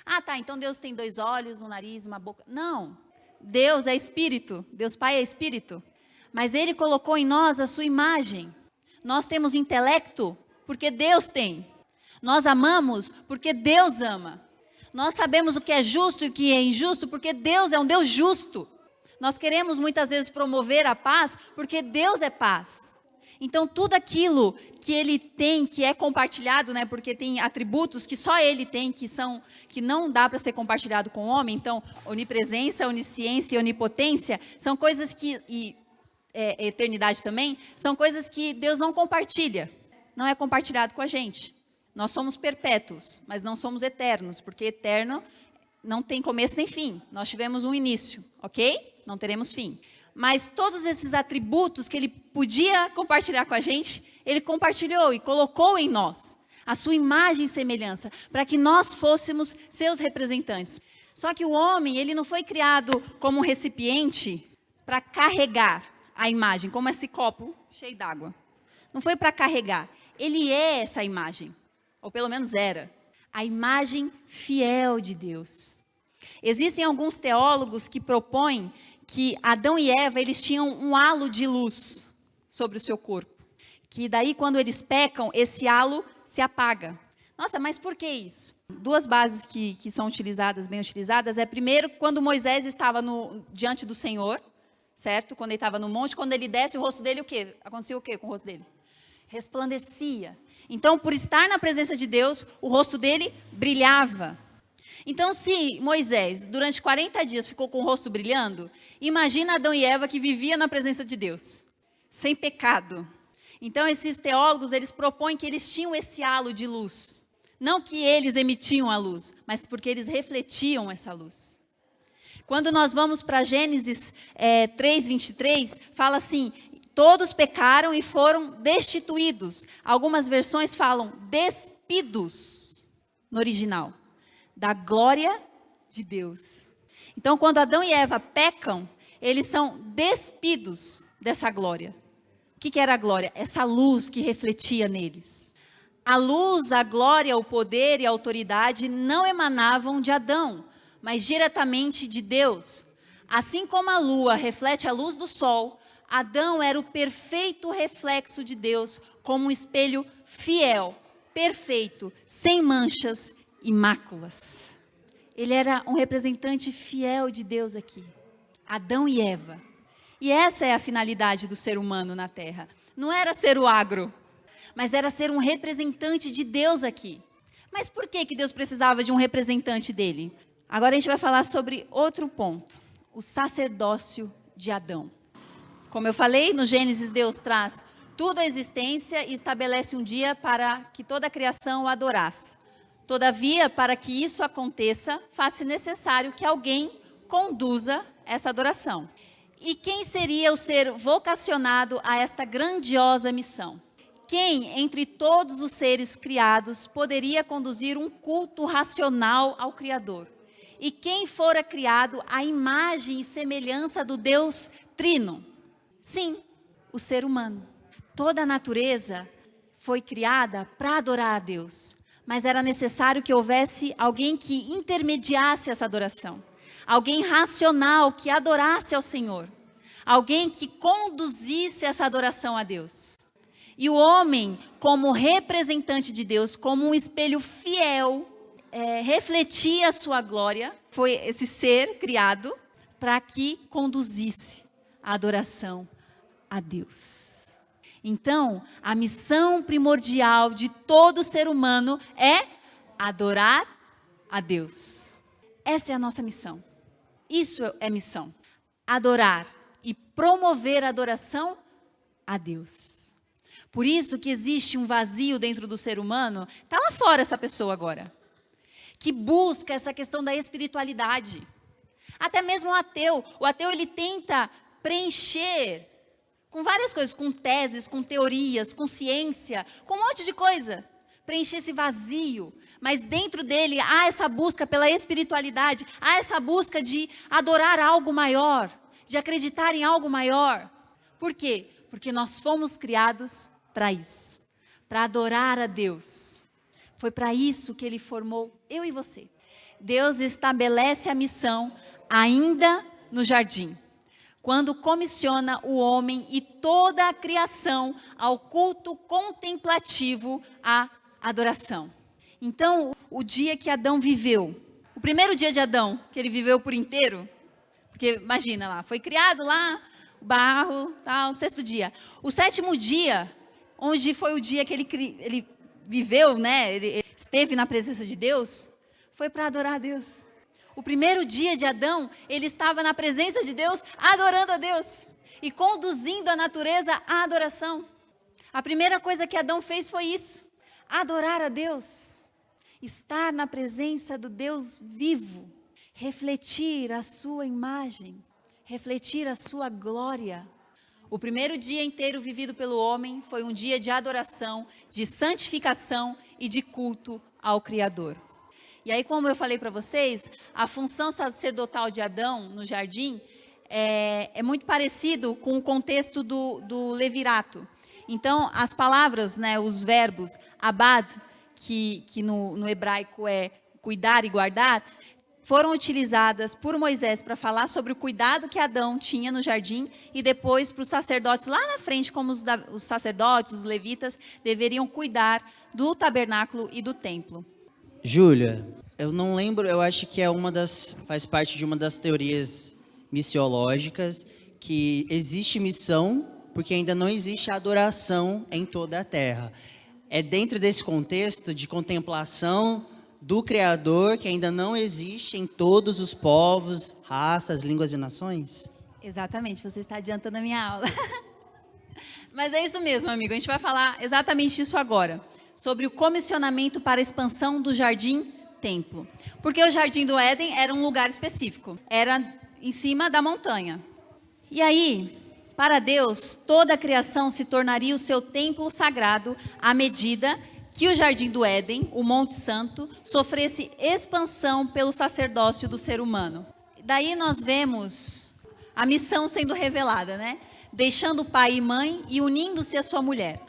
Ah, tá, então Deus tem 2 olhos, um nariz, uma boca. Não, Deus é espírito, Deus Pai é espírito. Mas ele colocou em nós a sua imagem. Nós temos intelecto porque Deus tem. Nós amamos porque Deus ama. Nós sabemos o que é justo e o que é injusto porque Deus é um Deus justo. Nós queremos muitas vezes promover a paz porque Deus é paz. Então, tudo aquilo que ele tem, que é compartilhado, né, porque tem atributos que só ele tem, que não dá para ser compartilhado com o homem. Então, onipresença, onisciência e onipotência são coisas que, eternidade também, são coisas que Deus não compartilha, não é compartilhado com a gente. Nós somos perpétuos, mas não somos eternos, porque eterno não tem começo nem fim. Nós tivemos um início, ok? Não teremos fim. Mas todos esses atributos que ele podia compartilhar com a gente, ele compartilhou e colocou em nós a sua imagem e semelhança, para que nós fôssemos seus representantes. Só que o homem, ele não foi criado como um recipiente para carregar a imagem, como esse copo cheio d'água. Não foi para carregar. Ele é essa imagem, ou pelo menos era, a imagem fiel de Deus. Existem alguns teólogos que propõem que Adão e Eva, eles tinham um halo de luz sobre o seu corpo. Que daí, quando eles pecam, esse halo se apaga. Nossa, mas por que isso? 2 bases que são utilizadas, bem utilizadas, é primeiro, quando Moisés estava diante do Senhor, certo? Quando ele estava no monte, quando ele desce, o rosto dele, o quê? Acontecia o quê com o rosto dele? Resplandecia. Então, por estar na presença de Deus, o rosto dele brilhava. Então, se Moisés, durante 40 dias, ficou com o rosto brilhando, imagina Adão e Eva que viviam na presença de Deus, sem pecado. Então, esses teólogos, eles propõem que eles tinham esse halo de luz. Não que eles emitiam a luz, mas porque eles refletiam essa luz. Quando nós vamos para Gênesis 3:23, fala assim, todos pecaram e foram destituídos. Algumas versões falam despidos, no original. Da glória de Deus. Então, quando Adão e Eva pecam, eles são despidos dessa glória. O que era a glória? Essa luz que refletia neles. A luz, a glória, o poder e a autoridade não emanavam de Adão, mas diretamente de Deus. Assim como a lua reflete a luz do sol, Adão era o perfeito reflexo de Deus, como um espelho fiel, perfeito, sem manchas e máculas. Ele era um representante fiel de Deus aqui. Adão e Eva. E essa é a finalidade do ser humano na Terra. Não era ser o agro, mas era ser um representante de Deus aqui. Mas por que Deus precisava de um representante dele? Agora a gente vai falar sobre outro ponto. O sacerdócio de Adão. Como eu falei, no Gênesis Deus traz tudo à existência e estabelece um dia para que toda a criação o adorasse. Todavia, para que isso aconteça, faz-se necessário que alguém conduza essa adoração. E quem seria o ser vocacionado a esta grandiosa missão? Quem, entre todos os seres criados, poderia conduzir um culto racional ao Criador? E quem fora criado à imagem e semelhança do Deus trino? Sim, o ser humano. Toda a natureza foi criada para adorar a Deus, mas era necessário que houvesse alguém que intermediasse essa adoração, alguém racional que adorasse ao Senhor, alguém que conduzisse essa adoração a Deus. E o homem, como representante de Deus, como um espelho fiel, refletia a sua glória, foi esse ser criado para que conduzisse a adoração a Deus. Então, a missão primordial de todo ser humano é adorar a Deus. Essa é a nossa missão. Isso é missão. Adorar e promover a adoração a Deus. Por isso que existe um vazio dentro do ser humano, está lá fora essa pessoa agora, que busca essa questão da espiritualidade. Até mesmo o ateu ele tenta preencher com várias coisas, com teses, com teorias, com ciência, com um monte de coisa, preencher esse vazio. Mas dentro dele há essa busca pela espiritualidade, há essa busca de adorar algo maior, de acreditar em algo maior. Por quê? Porque nós fomos criados para isso, para adorar a Deus. Foi para isso que Ele formou eu e você. Deus estabelece a missão ainda no jardim, quando comissiona o homem e toda a criação ao culto contemplativo, à adoração. Então, o dia que Adão viveu, o primeiro dia de Adão, que ele viveu por inteiro, porque imagina lá, foi criado lá, o barro, tal, no sexto dia. O sétimo dia, onde foi o dia que ele viveu, né, ele esteve na presença de Deus, foi para adorar a Deus. O primeiro dia de Adão, ele estava na presença de Deus, adorando a Deus e conduzindo a natureza à adoração. A primeira coisa que Adão fez foi isso, adorar a Deus, estar na presença do Deus vivo, refletir a sua imagem, refletir a sua glória. O primeiro dia inteiro vivido pelo homem foi um dia de adoração, de santificação e de culto ao Criador. E aí, como eu falei para vocês, a função sacerdotal de Adão no jardim é muito parecido com o contexto do levirato. Então, as palavras, né, os verbos, abad, que no hebraico é cuidar e guardar, foram utilizadas por Moisés para falar sobre o cuidado que Adão tinha no jardim e depois para os sacerdotes lá na frente, como os sacerdotes, os levitas, deveriam cuidar do tabernáculo e do templo. Júlia, eu não lembro, eu acho que faz parte de uma das teorias missiológicas, que existe missão porque ainda não existe adoração em toda a terra. É dentro desse contexto de contemplação do Criador que ainda não existe em todos os povos, raças, línguas e nações? Exatamente, você está adiantando a minha aula. Mas é isso mesmo, amigo, a gente vai falar exatamente isso agora, sobre o comissionamento para a expansão do jardim-templo. Porque o Jardim do Éden era um lugar específico, era em cima da montanha. E aí, para Deus, toda a criação se tornaria o seu templo sagrado à medida que o Jardim do Éden, o Monte Santo, sofresse expansão pelo sacerdócio do ser humano. Daí nós vemos a missão sendo revelada, né? Deixando pai e mãe e unindo-se à sua mulher.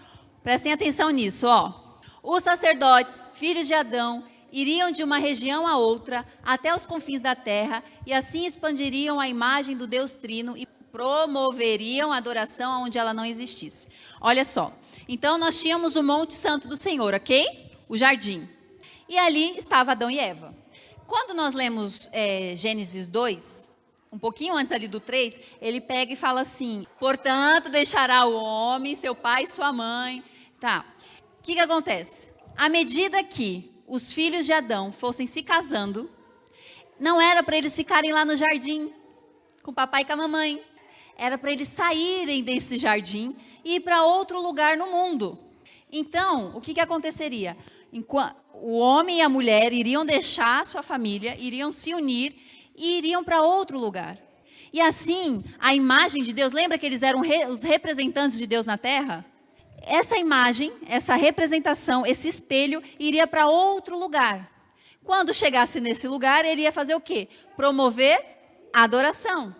Prestem atenção nisso, ó. Os sacerdotes, filhos de Adão, iriam de uma região a outra, até os confins da terra, e assim expandiriam a imagem do Deus Trino e promoveriam a adoração onde ela não existisse. Olha só, então nós tínhamos o Monte Santo do Senhor, ok? O jardim. E ali estava Adão e Eva. Quando nós lemos Gênesis 2, um pouquinho antes ali do 3, ele pega e fala assim, portanto deixará o homem, seu pai e sua mãe. Tá. O que acontece? À medida que os filhos de Adão fossem se casando, não era para eles ficarem lá no jardim, com o papai e com a mamãe. Era para eles saírem desse jardim e ir para outro lugar no mundo. Então, o que aconteceria? O homem e a mulher iriam deixar a sua família, iriam se unir e iriam para outro lugar. E assim, a imagem de Deus, lembra que eles eram os representantes de Deus na terra? Essa imagem, essa representação, esse espelho, iria para outro lugar. Quando chegasse nesse lugar, ele ia fazer o quê? Promover a adoração.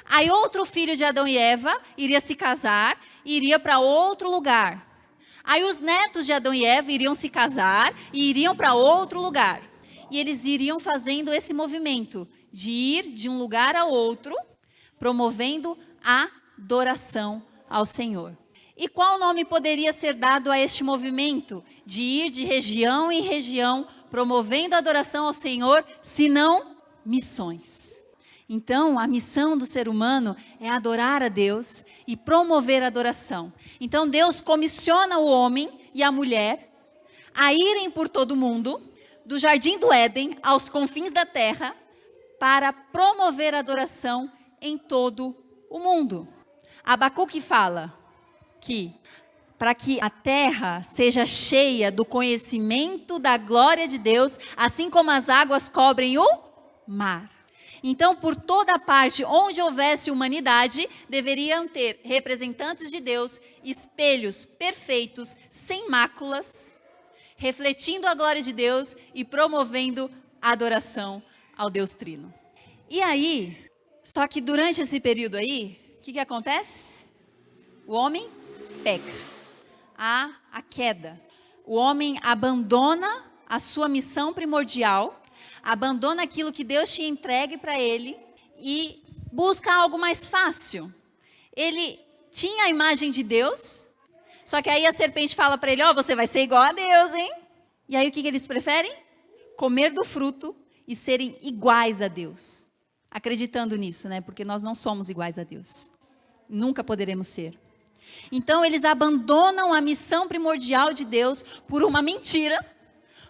Aí outro filho de Adão e Eva iria se casar e iria para outro lugar. Aí os netos de Adão e Eva iriam se casar e iriam para outro lugar. E eles iriam fazendo esse movimento de ir de um lugar a outro, promovendo a adoração ao Senhor. E qual nome poderia ser dado a este movimento de ir de região em região, promovendo a adoração ao Senhor, senão missões? Então, a missão do ser humano é adorar a Deus e promover a adoração. Então, Deus comissiona o homem e a mulher a irem por todo o mundo, do Jardim do Éden aos confins da terra, para promover a adoração em todo o mundo. Abacuque fala que para que a terra seja cheia do conhecimento da glória de Deus, assim como as águas cobrem o mar. Então, por toda parte onde houvesse humanidade, deveriam ter representantes de Deus, espelhos perfeitos, sem máculas, refletindo a glória de Deus e promovendo a adoração ao Deus Trino. E aí, só que durante esse período aí, o que acontece? O homem peca, há a queda. O homem abandona a sua missão primordial, abandona aquilo que Deus tinha entregue para ele e busca algo mais fácil. Ele tinha a imagem de Deus, só que aí a serpente fala para ele, você vai ser igual a Deus, hein? E aí o que eles preferem? Comer do fruto e serem iguais a Deus. Acreditando nisso, né? Porque nós não somos iguais a Deus. Nunca poderemos ser. Então eles abandonam a missão primordial de Deus por uma mentira,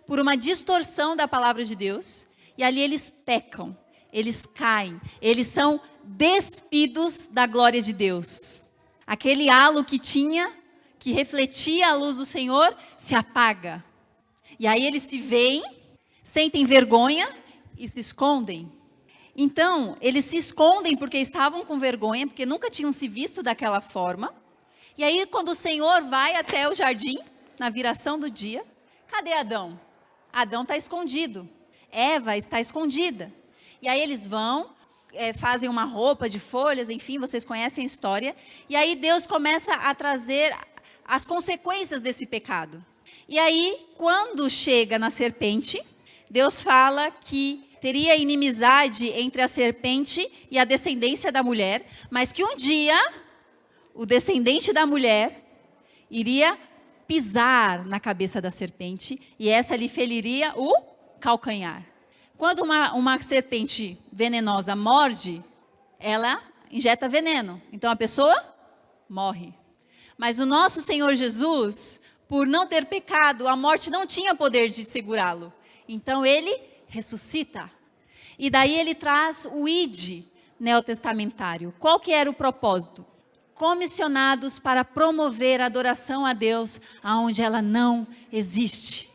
por uma distorção da palavra de Deus, e ali eles pecam, eles caem, eles são despidos da glória de Deus. Aquele halo que tinha, que refletia a luz do Senhor, se apaga. E aí eles se veem, sentem vergonha e se escondem. Então, eles se escondem porque estavam com vergonha, porque nunca tinham se visto daquela forma. E aí, quando o Senhor vai até o jardim, na viração do dia, cadê Adão? Adão está escondido, Eva está escondida. E aí eles vão, fazem uma roupa de folhas, enfim, vocês conhecem a história. E aí Deus começa a trazer as consequências desse pecado. E aí, quando chega na serpente, Deus fala que teria inimizade entre a serpente e a descendência da mulher, mas que um dia o descendente da mulher iria pisar na cabeça da serpente e essa lhe feriria o calcanhar. Quando uma serpente venenosa morde, ela injeta veneno, então a pessoa morre. Mas o nosso Senhor Jesus, por não ter pecado, a morte não tinha poder de segurá-lo. Então ele ressuscita. E daí ele traz o ID neotestamentário. Qual que era o propósito? Comissionados para promover a adoração a Deus aonde ela não existe.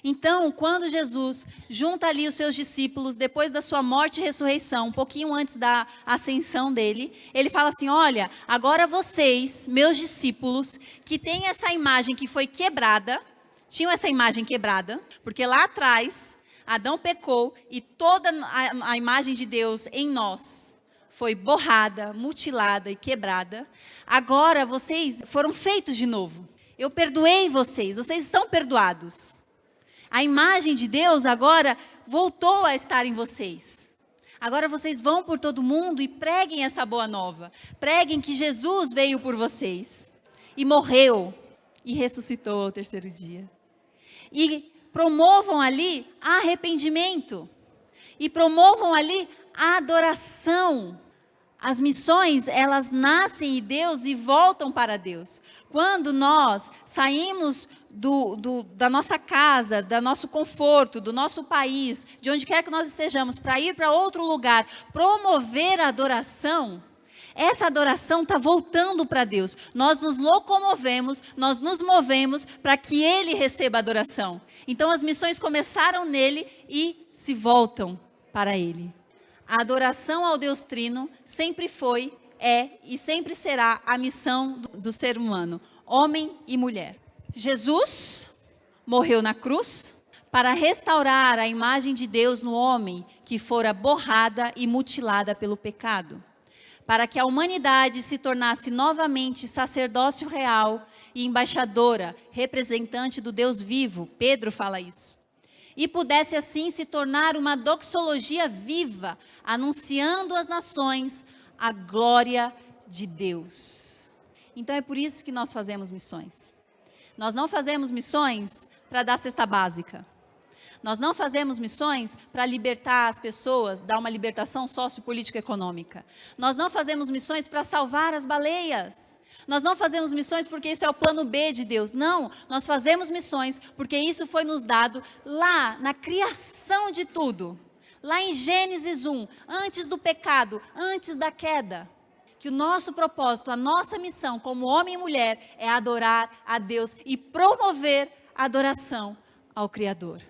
Então, quando Jesus junta ali os seus discípulos, depois da sua morte e ressurreição, um pouquinho antes da ascensão dele, ele fala assim, olha, agora vocês, meus discípulos, que têm essa imagem que foi quebrada, tinham essa imagem quebrada, porque lá atrás, Adão pecou e toda a imagem de Deus em nós foi borrada, mutilada e quebrada. Agora vocês foram feitos de novo. Eu perdoei vocês estão perdoados. A imagem de Deus agora voltou a estar em vocês. Agora vocês vão por todo mundo e preguem essa boa nova. Preguem que Jesus veio por vocês e morreu e ressuscitou ao terceiro dia. E promovam ali arrependimento. E promovam ali adoração. As missões, elas nascem em Deus e voltam para Deus. Quando nós saímos da nossa casa, do nosso conforto, do nosso país, de onde quer que nós estejamos, para ir para outro lugar, promover a adoração, essa adoração está voltando para Deus. Nós nos locomovemos, nós nos movemos para que Ele receba a adoração. Então as missões começaram nele e se voltam para Ele. A adoração ao Deus Trino sempre foi, é e sempre será a missão do ser humano, homem e mulher. Jesus morreu na cruz para restaurar a imagem de Deus no homem que fora borrada e mutilada pelo pecado. para que a humanidade se tornasse novamente sacerdócio real e embaixadora, representante do Deus vivo. Pedro fala isso. E pudesse assim se tornar uma doxologia viva, anunciando às nações a glória de Deus. Então é por isso que nós fazemos missões. Nós não fazemos missões para dar cesta básica. Nós não fazemos missões para libertar as pessoas, dar uma libertação sociopolítica econômica. Nós não fazemos missões para salvar as baleias. Nós não fazemos missões porque isso é o plano B de Deus. Não, nós fazemos missões porque isso foi nos dado lá na criação de tudo. Lá em Gênesis 1, antes do pecado, antes da queda. Que o nosso propósito, a nossa missão como homem e mulher é adorar a Deus e promover a adoração ao Criador.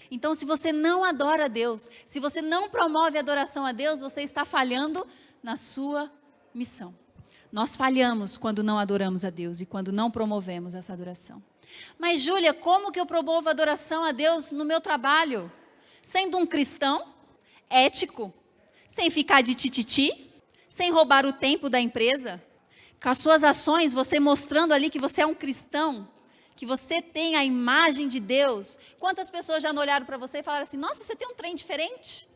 Então, se você não adora a Deus, se você não promove a adoração a Deus, você está falhando na sua missão. Nós falhamos quando não adoramos a Deus e quando não promovemos essa adoração. Mas, Júlia, como que eu promovo a adoração a Deus no meu trabalho? Sendo um cristão ético, sem ficar de tititi, sem roubar o tempo da empresa, com as suas ações, você mostrando ali que você é um cristão, que você tem a imagem de Deus. Quantas pessoas já não olharam para você e falaram assim, nossa, você tem um trem diferente,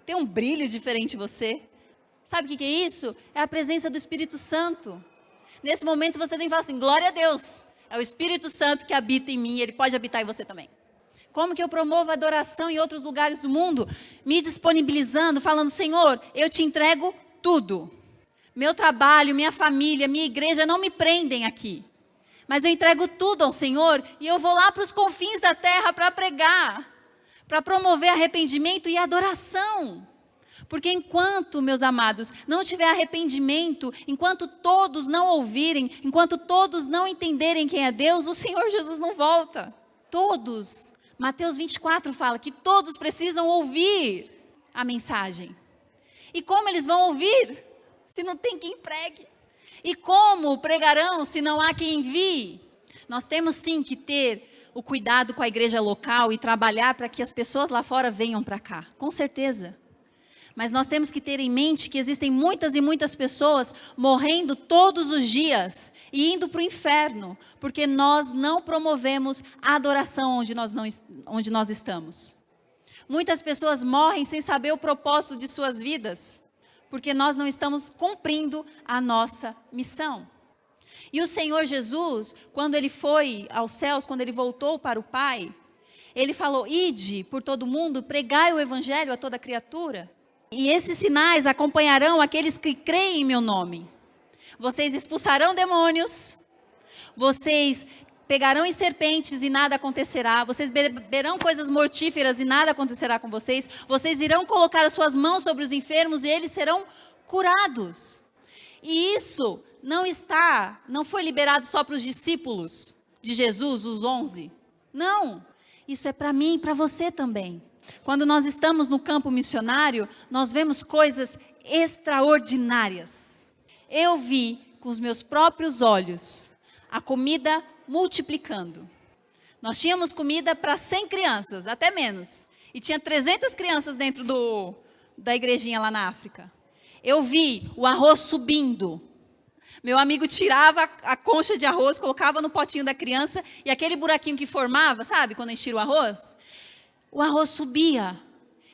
tem um brilho diferente em você. Sabe o que é isso? É a presença do Espírito Santo. Nesse momento você tem que falar assim, glória a Deus, é o Espírito Santo que habita em mim, ele pode habitar em você também. Como que eu promovo a adoração em outros lugares do mundo? Me disponibilizando, falando, Senhor, eu te entrego tudo. Meu trabalho, minha família, minha igreja não me prendem aqui. Mas eu entrego tudo ao Senhor e eu vou lá para os confins da terra para pregar, para promover arrependimento e adoração. Porque enquanto, meus amados, não tiver arrependimento, enquanto todos não ouvirem, enquanto todos não entenderem quem é Deus, o Senhor Jesus não volta. Todos. Mateus 24 fala que todos precisam ouvir a mensagem. E como eles vão ouvir se não tem quem pregue? E como pregarão se não há quem envie? Nós temos sim que ter o cuidado com a igreja local e trabalhar para que as pessoas lá fora venham para cá, com certeza. Mas nós temos que ter em mente que existem muitas e muitas pessoas morrendo todos os dias e indo para o inferno, porque nós não promovemos a adoração onde nós estamos. Muitas pessoas morrem sem saber o propósito de suas vidas, porque nós não estamos cumprindo a nossa missão. E o Senhor Jesus, quando ele foi aos céus, quando ele voltou para o Pai, ele falou, ide por todo mundo, pregai o evangelho a toda criatura. E esses sinais acompanharão aqueles que creem em meu nome. Vocês expulsarão demônios, vocês pegarão em serpentes e nada acontecerá, vocês beberão coisas mortíferas e nada acontecerá com vocês, vocês irão colocar as suas mãos sobre os enfermos e eles serão curados. E isso não foi liberado só para os discípulos de Jesus, os 11. Não, isso é para mim e para você também. Quando nós estamos no campo missionário, nós vemos coisas extraordinárias. Eu vi com os meus próprios olhos a comida multiplicando. Nós tínhamos comida para 100 crianças, até menos. E tinha 300 crianças dentro da igrejinha lá na África. Eu vi o arroz subindo. Meu amigo tirava a concha de arroz, colocava no potinho da criança e aquele buraquinho que formava, sabe, quando a gente tira o arroz subia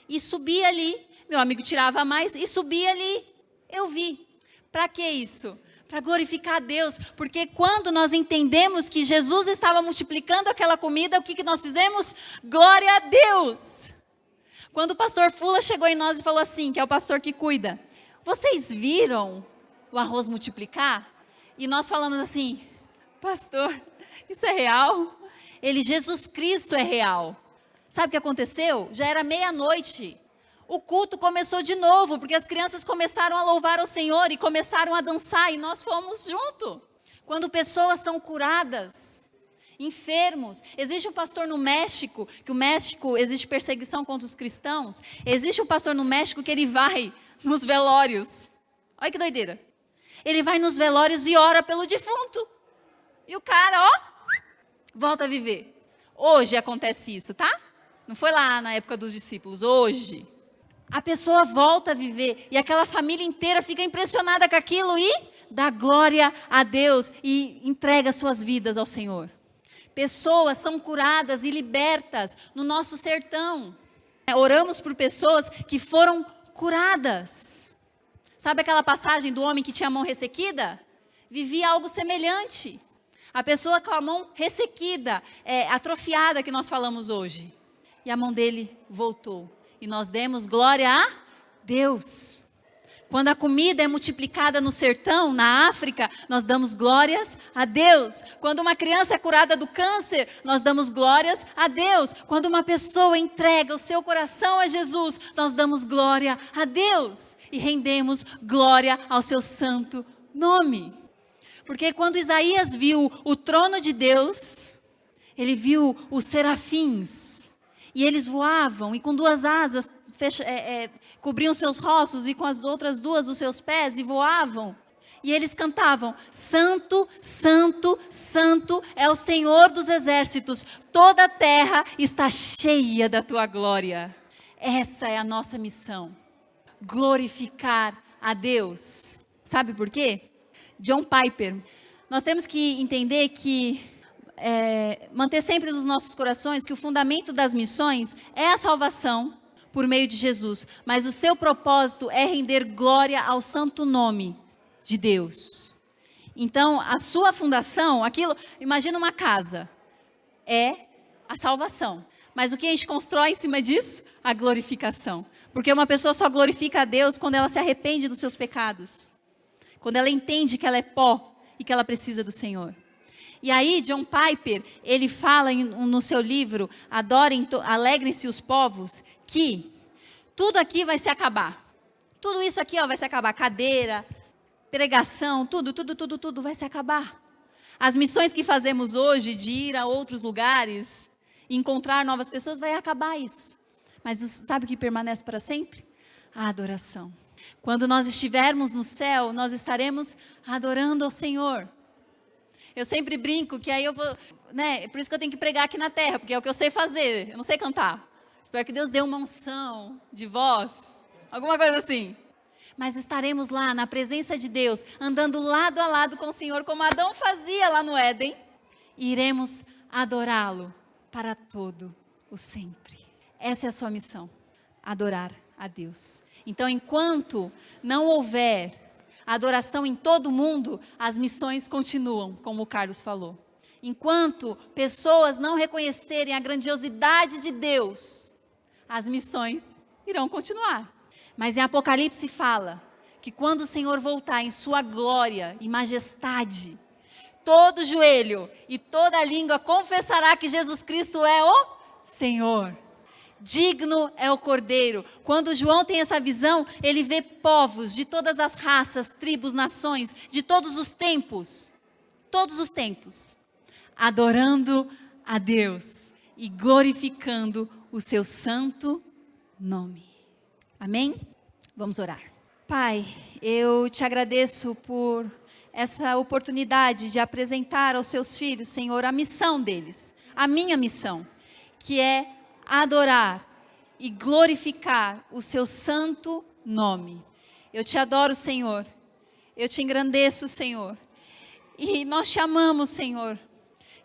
e subia ali. Meu amigo tirava mais e subia ali. Eu vi. Para que isso? Para glorificar a Deus. Porque quando nós entendemos que Jesus estava multiplicando aquela comida, o que nós fizemos? Glória a Deus. Quando o pastor Fula chegou em nós e falou assim, que é o pastor que cuida, vocês viram o arroz multiplicar? E nós falamos assim, pastor, isso é real? Ele, Jesus Cristo é real. Sabe o que aconteceu? Já era meia-noite. O culto começou de novo, porque as crianças começaram a louvar ao Senhor e começaram a dançar, e nós fomos junto. Quando pessoas são curadas, enfermos. Existe um pastor no México, que o México existe perseguição contra os cristãos. Existe um pastor no México que ele vai nos velórios. Olha que doideira. Ele vai nos velórios e ora pelo defunto. E o cara, volta a viver. Hoje acontece isso, tá? Não foi lá na época dos discípulos, hoje. a pessoa volta a viver e aquela família inteira fica impressionada com aquilo e dá glória a Deus e entrega suas vidas ao Senhor. Pessoas são curadas e libertas no nosso sertão. Oramos por pessoas que foram curadas. Sabe aquela passagem do homem que tinha a mão ressequida? Vivia algo semelhante. A pessoa com a mão ressequida, atrofiada que nós falamos hoje. E a mão dele voltou. E nós demos glória a Deus. Quando a comida é multiplicada no sertão, na África, nós damos glórias a Deus. Quando uma criança é curada do câncer, nós damos glórias a Deus. Quando uma pessoa entrega o seu coração a Jesus, nós damos glória a Deus. E rendemos glória ao seu santo nome. Porque quando Isaías viu o trono de Deus, ele viu os serafins. E eles voavam e com duas asas cobriam seus rostos e com as outras duas os seus pés e voavam. E eles cantavam: Santo, Santo, Santo é o Senhor dos exércitos. Toda a terra está cheia da tua glória. Essa é a nossa missão. Glorificar a Deus. Sabe por quê? John Piper. Nós temos que entender que manter sempre nos nossos corações que o fundamento das missões é a salvação por meio de Jesus, mas o seu propósito é render glória ao santo nome de Deus. Então, a sua fundação, imagina uma casa, é a salvação, mas o que a gente constrói em cima disso? A glorificação, porque uma pessoa só glorifica a Deus quando ela se arrepende dos seus pecados, quando ela entende que ela é pó e que ela precisa do Senhor. E aí, John Piper, ele fala no seu livro, Alegrem-se os povos, que tudo aqui vai se acabar. Tudo isso aqui vai se acabar. Cadeira, pregação, tudo vai se acabar. As missões que fazemos hoje, de ir a outros lugares, encontrar novas pessoas, vai acabar isso. Mas sabe o que permanece para sempre? A adoração. Quando nós estivermos no céu, nós estaremos adorando ao Senhor. Eu sempre brinco que aí eu vou, por isso que eu tenho que pregar aqui na terra, porque é o que eu sei fazer, eu não sei cantar. Espero que Deus dê uma unção de voz, alguma coisa assim. Mas estaremos lá na presença de Deus, andando lado a lado com o Senhor, como Adão fazia lá no Éden, e iremos adorá-lo para todo o sempre. Essa é a sua missão, adorar a Deus. Então, enquanto não houver adoração em todo mundo, as missões continuam, como o Carlos falou. Enquanto pessoas não reconhecerem a grandiosidade de Deus, as missões irão continuar. Mas em Apocalipse fala que quando o Senhor voltar em sua glória e majestade, todo joelho e toda língua confessará que Jesus Cristo é o Senhor. Digno é o Cordeiro. Quando João tem essa visão, ele vê povos de todas as raças, tribos, nações, de todos os tempos, adorando a Deus e glorificando o seu santo nome. Amém? Vamos orar. Pai, eu te agradeço por essa oportunidade de apresentar aos seus filhos, Senhor, a missão deles, a minha missão, que é adorar e glorificar o seu santo nome. Eu te adoro, Senhor. Eu te engrandeço, Senhor. E nós te amamos, Senhor.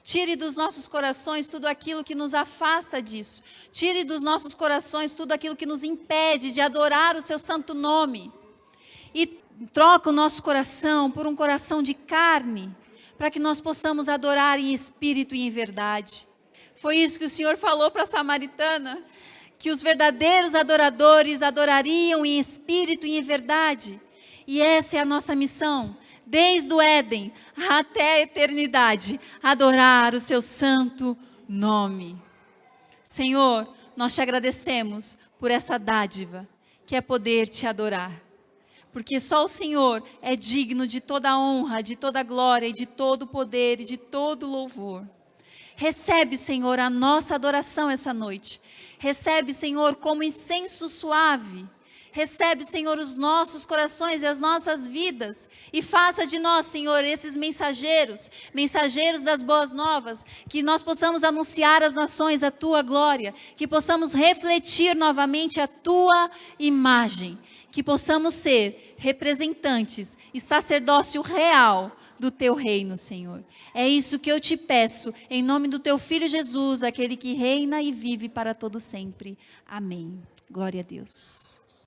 Tire dos nossos corações tudo aquilo que nos afasta disso. Tire dos nossos corações tudo aquilo que nos impede de adorar o seu santo nome. E troca o nosso coração por um coração de carne, para que nós possamos adorar em espírito e em verdade. Foi isso que o Senhor falou para a samaritana, que os verdadeiros adoradores adorariam em espírito e em verdade. E essa é a nossa missão, desde o Éden até a eternidade, adorar o seu santo nome. Senhor, nós te agradecemos por essa dádiva, que é poder te adorar. Porque só o Senhor é digno de toda honra, de toda glória, e de todo poder e de todo louvor. Recebe, Senhor, a nossa adoração essa noite. Recebe, Senhor, como incenso suave. Recebe, Senhor, os nossos corações e as nossas vidas. E faça de nós, Senhor, esses mensageiros das boas novas, que nós possamos anunciar às nações a tua glória, que possamos refletir novamente a tua imagem, que possamos ser representantes e sacerdócio real do teu reino, Senhor. É isso que eu te peço, em nome do teu Filho Jesus, aquele que reina e vive para todo sempre. Amém. Glória a Deus.